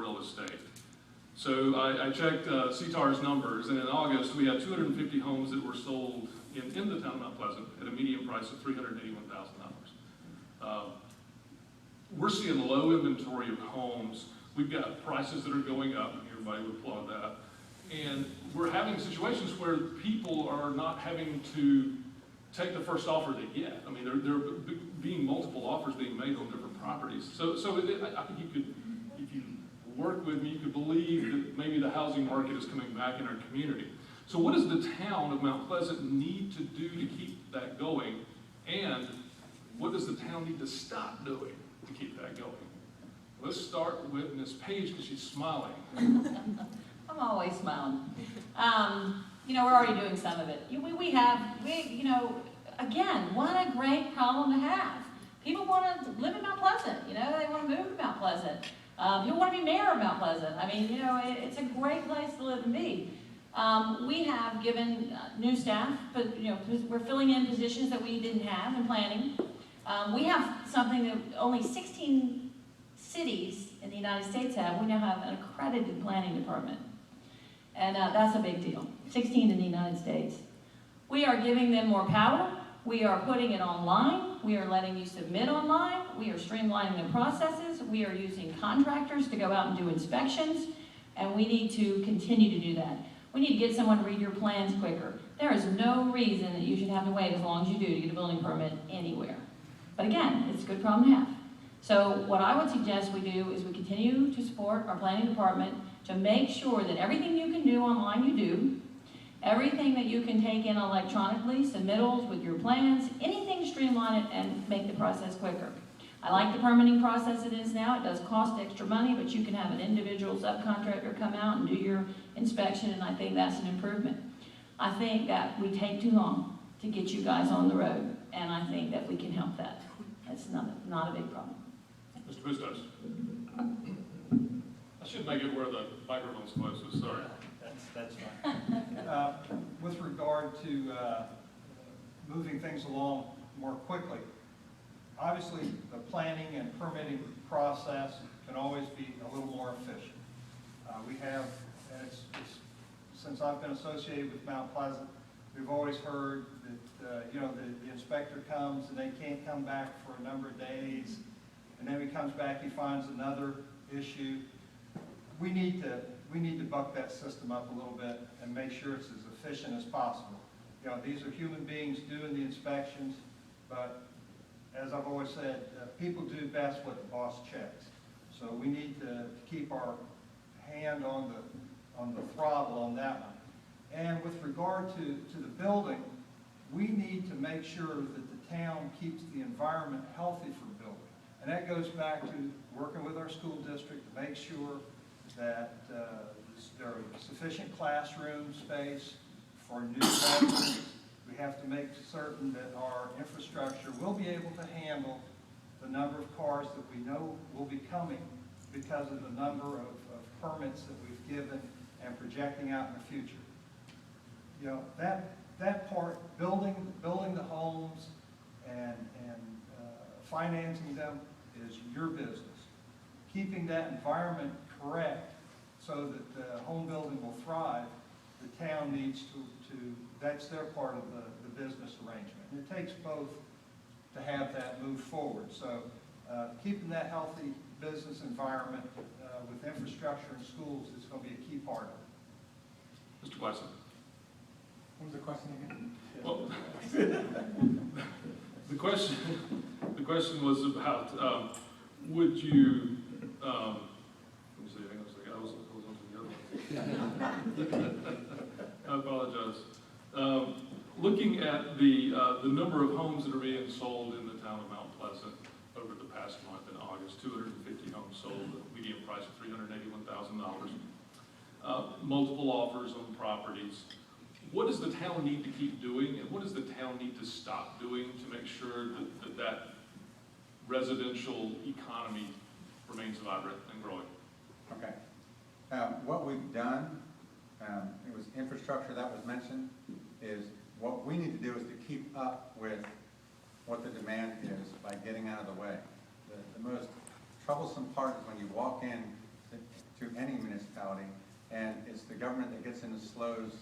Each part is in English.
real estate. So I checked CTAR's numbers, and in August we had 250 homes that were sold in the town of Mount Pleasant at a median price of $381,000. We're seeing low inventory of homes. We've got prices that are going up, and everybody would applaud that. And we're having situations where people are not having to take the first offer they get. I mean, there being multiple offers being made on different properties. So I think you could, if you work with me, you could believe that maybe the housing market is coming back in our community. So what does the town of Mount Pleasant need to do to keep that going? And what does the town need to stop doing to keep that going? Let's start with Ms. Page, because she's smiling. I'm always smiling. You know, we're already doing some of it. Again, what a great problem to have. People want to live in Mount Pleasant. You know, they want to move to Mount Pleasant. People want to be mayor of Mount Pleasant. I mean, you know, it's a great place to live and be. We have given new staff, but you know, we're filling in positions that we didn't have in planning. We have something that only 16 cities in the United States have. We now have an accredited planning department. And that's a big deal. 16 in the United States. We are giving them more power. We are putting it online. We are letting you submit online. We are streamlining the processes. We are using contractors to go out and do inspections. And we need to continue to do that. We need to get someone to read your plans quicker. There is no reason that you should have to wait as long as you do to get a building permit anywhere. But again, it's a good problem to have. So what I would suggest we do is we continue to support our planning department to make sure that everything you can do online you do, everything that you can take in electronically, submittals with your plans, anything to streamline it and make the process quicker. I like the permitting process it is now. It does cost extra money, but you can have an individual subcontractor come out and do your inspection, and I think that's an improvement. I think that we take too long to get you guys on the road, and I think that we can help that. That's not a big problem. Mr. Bustos. I should make it where the microphone's closest, sorry. That's fine. With regard to moving things along more quickly, obviously the planning and permitting process can always be a little more efficient. We have, and since I've been associated with Mount Pleasant, we've always heard that you know, the inspector comes and they can't come back for a number of days, and then when he comes back he finds another issue. We need to buck that system up a little bit and make sure it's as efficient as possible. You know, these are human beings doing the inspections, but as I've always said, people do best what the boss checks. So we need to keep our hand on the throttle on that one. And with regard to the building, we need to make sure that the town keeps the environment healthy for building. And that goes back to working with our school district to make sure that there are sufficient classroom space for new residents. We have to make certain that our infrastructure will be able to handle the number of cars that we know will be coming because of the number of permits that we've given and projecting out in the future. You know, that part, building the homes and financing them is your business. Keeping that environment correct so that the home building will thrive, the town needs to that's their part of the business arrangement. And it takes both to have that move forward. So keeping that healthy business environment with infrastructure and schools is going to be a key part of it. Mr. Glasson. What was the question again? Well, the question was about would you let me see, hang on a second. I was on to the other one. I apologize. Looking at the number of homes that are being sold in the town of Mount Pleasant over the past month in August, 250 homes sold at a median price of $381,000. Multiple offers on properties. What does the town need to keep doing, and what does the town need to stop doing to make sure that residential economy remains vibrant and growing? Okay. What we've done, it was infrastructure that was mentioned, is what we need to do is to keep up with what the demand is by getting out of the way. The most troublesome part is when you walk in to municipality, and it's the government that gets in and slows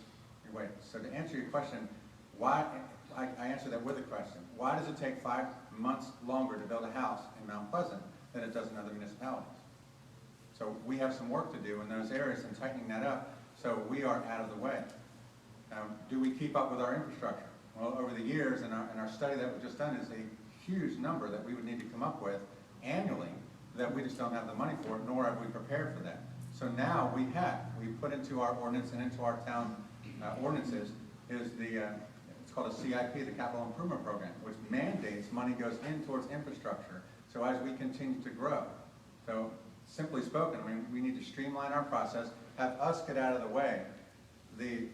your way. So to answer your question, why, I answer that with a question. Why does it take 5 months longer to build a house in Mount Pleasant than it does in other municipalities? So we have some work to do in those areas and tightening that up so we are out of the way. Do we keep up with our infrastructure? Well, over the years, in our study that we've just done, is a huge number that we would need to come up with annually that we just don't have the money for, nor have we prepared for that. So now we put into our ordinance and into our town ordinances is it's called a CIP, the Capital Improvement Program, which mandates money goes in towards infrastructure. So as we continue to grow, so simply spoken, I mean, we need to streamline our process, have us get out of the way. The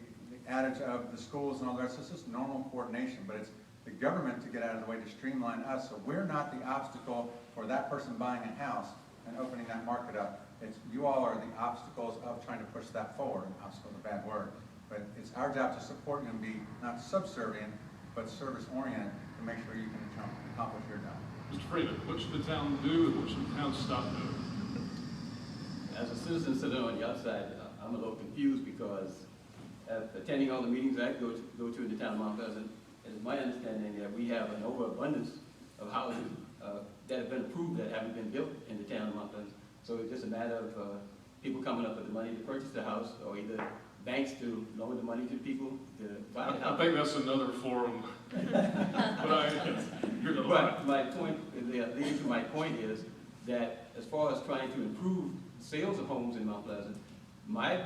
adage of the schools and all the rest, this is normal coordination, but it's the government to get out of the way to streamline us, so we're not the obstacle for that person buying a house and opening that market up. It's you all are the obstacles of trying to push that forward. Obstacle is a bad word, but it's our job to support you and be not subservient, but service-oriented to make sure you can accomplish your job. Mr. Freeman, what should the town do and what should the town stop doing? As a citizen sitting on the outside, I'm a little confused because attending all the meetings I go to in the town of Mount Pleasant, it is my understanding that we have an overabundance of houses that have been approved that haven't been built in the town of Mount Pleasant. So it's just a matter of people coming up with the money to purchase the house, or either banks to loan the money to people to buy the house. I think that's another forum. But my point, leading to my point is that as far as trying to improve sales of homes in Mount Pleasant, my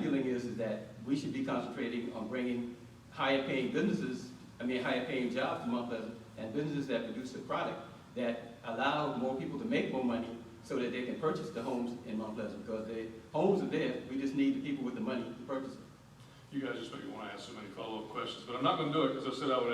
feeling is that we should be concentrating on bringing higher paying jobs to Mount Pleasant, and businesses that produce a product that allow more people to make more money so that they can purchase the homes in Mount Pleasant, because the homes are there, we just need the people with the money to purchase them. You guys just make me want to ask so many follow-up questions, but I'm not going to do it because I said I would